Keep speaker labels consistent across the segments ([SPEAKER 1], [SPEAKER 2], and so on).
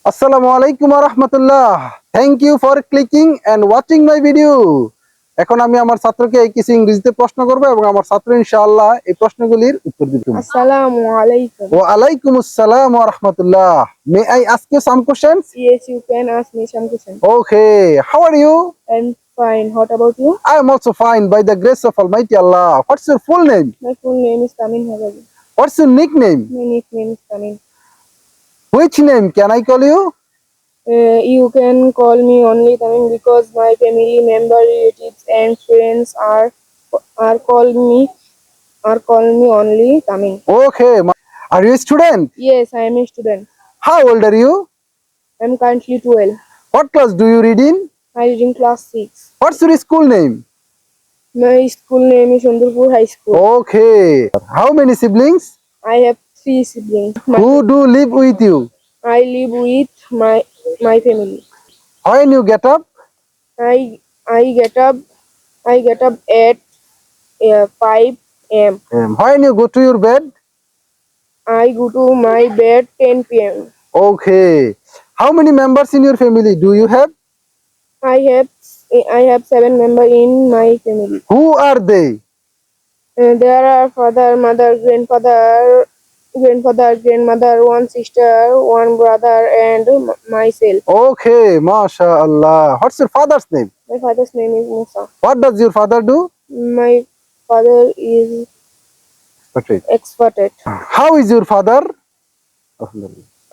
[SPEAKER 1] Assalamualaikum warahmatullah. Thank you for clicking and watching my video. এখন আমি আমার ছাত্রকে কিছু ইংরেজিতে প্রশ্ন করব এবং আমার ছাত্র ইনশাআল্লাহ এই প্রশ্নগুলির উত্তর দিবে।
[SPEAKER 2] Assalamu alaikum.
[SPEAKER 1] Wa alaikum assalam wa rahmatullah. May I ask you some questions?
[SPEAKER 2] Yes, you can ask me some questions.
[SPEAKER 1] Okay. How are you?
[SPEAKER 2] I'm fine. What about you?
[SPEAKER 1] I am also fine by the grace of Almighty Allah. What's your full name?
[SPEAKER 2] My full name is Tamin Hagabi.
[SPEAKER 1] What's your nickname?
[SPEAKER 2] My nickname is Tamin.
[SPEAKER 1] Which name can I call you?
[SPEAKER 2] You can call me only Tamin because my family member, relatives, and friends call me only Tamin.
[SPEAKER 1] Okay. Are you a student?
[SPEAKER 2] Yes, I am a student.
[SPEAKER 1] How old are you?
[SPEAKER 2] I'm currently 12.
[SPEAKER 1] What class do you read in?
[SPEAKER 2] I read in class 6.
[SPEAKER 1] What's your school name?
[SPEAKER 2] My school name is Chandurpur High School.
[SPEAKER 1] Okay. How many siblings?
[SPEAKER 2] I have 3 siblings.
[SPEAKER 1] Who do live with you?
[SPEAKER 2] I live with my family.
[SPEAKER 1] When you get up?
[SPEAKER 2] I get up at 5 a.m.
[SPEAKER 1] When you go to your bed?
[SPEAKER 2] I go to my bed 10 p.m.
[SPEAKER 1] Okay. How many members in your family do you have?
[SPEAKER 2] I have 7 members in my family.
[SPEAKER 1] Who are they?
[SPEAKER 2] There are father, mother, grandmother, one sister, one brother, and myself.
[SPEAKER 1] Okay, MashaAllah. What's your father's name?
[SPEAKER 2] My father's name is Musa.
[SPEAKER 1] What does your father do?
[SPEAKER 2] My father is expatriate.
[SPEAKER 1] How is your father?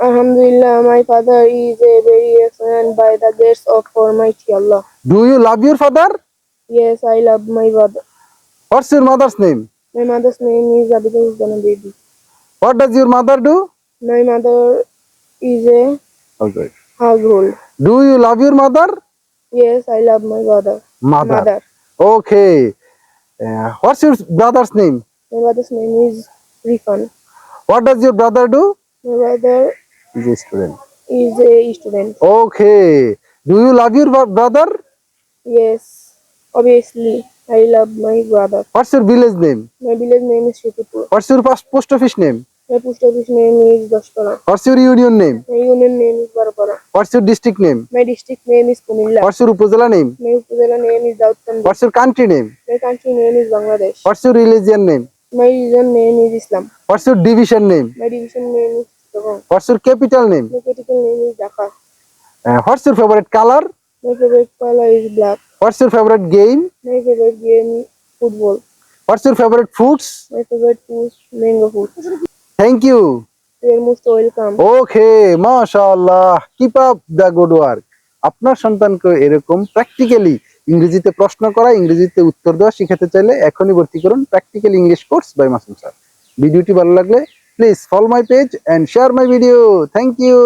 [SPEAKER 2] Alhamdulillah, my father is a very excellent by the grace of Almighty Allah.
[SPEAKER 1] Do you love your father?
[SPEAKER 2] Yes, I love my father.
[SPEAKER 1] What's your mother's name?
[SPEAKER 2] My mother's name is Abida Husdana Baby.
[SPEAKER 1] What does your mother do?
[SPEAKER 2] My mother is a household.
[SPEAKER 1] Do you love your mother?
[SPEAKER 2] Yes, I love my mother.
[SPEAKER 1] Okay. What's your brother's name?
[SPEAKER 2] My brother's name is Rifan.
[SPEAKER 1] What does your brother do?
[SPEAKER 2] My brother
[SPEAKER 1] He's a student.
[SPEAKER 2] is a student.
[SPEAKER 1] Okay. Do you love your brother?
[SPEAKER 2] Yes, obviously, I love my brother.
[SPEAKER 1] What's your village name?
[SPEAKER 2] My village name is Shitipur.
[SPEAKER 1] What's your post office name?
[SPEAKER 2] My post office name is Dashpara.
[SPEAKER 1] What's your union name?
[SPEAKER 2] My union name is Barapara.
[SPEAKER 1] What's your district name?
[SPEAKER 2] My district name is Kumilla.
[SPEAKER 1] What's your upazila name?
[SPEAKER 2] My upazila name is Dautkambi.
[SPEAKER 1] What's your country name?
[SPEAKER 2] My country name is Bangladesh.
[SPEAKER 1] What's your religion name?
[SPEAKER 2] My religion name is Islam.
[SPEAKER 1] What's your division name?
[SPEAKER 2] My division name is Chittagong.
[SPEAKER 1] What's your capital name?
[SPEAKER 2] My capital name is Dhaka.
[SPEAKER 1] What's your favorite color?
[SPEAKER 2] My favorite color is black.
[SPEAKER 1] What's your favorite game?
[SPEAKER 2] My favorite game is football.
[SPEAKER 1] What's your favorite foods?
[SPEAKER 2] My favorite food mango food.
[SPEAKER 1] Thank you.
[SPEAKER 2] You are most welcome.
[SPEAKER 1] Okay, MashaAllah. Keep up the good work. আপনার সন্তানকে এরকম practically ইংরেজিতে প্রশ্ন করা, ইংরেজিতে উত্তর দেওয়া শিখাতে চাইলে এখনই ভর্তি করুন practical English course by Masum sir. ভিডিওটি ভালো লাগলে please follow my page and share my video. Thank you.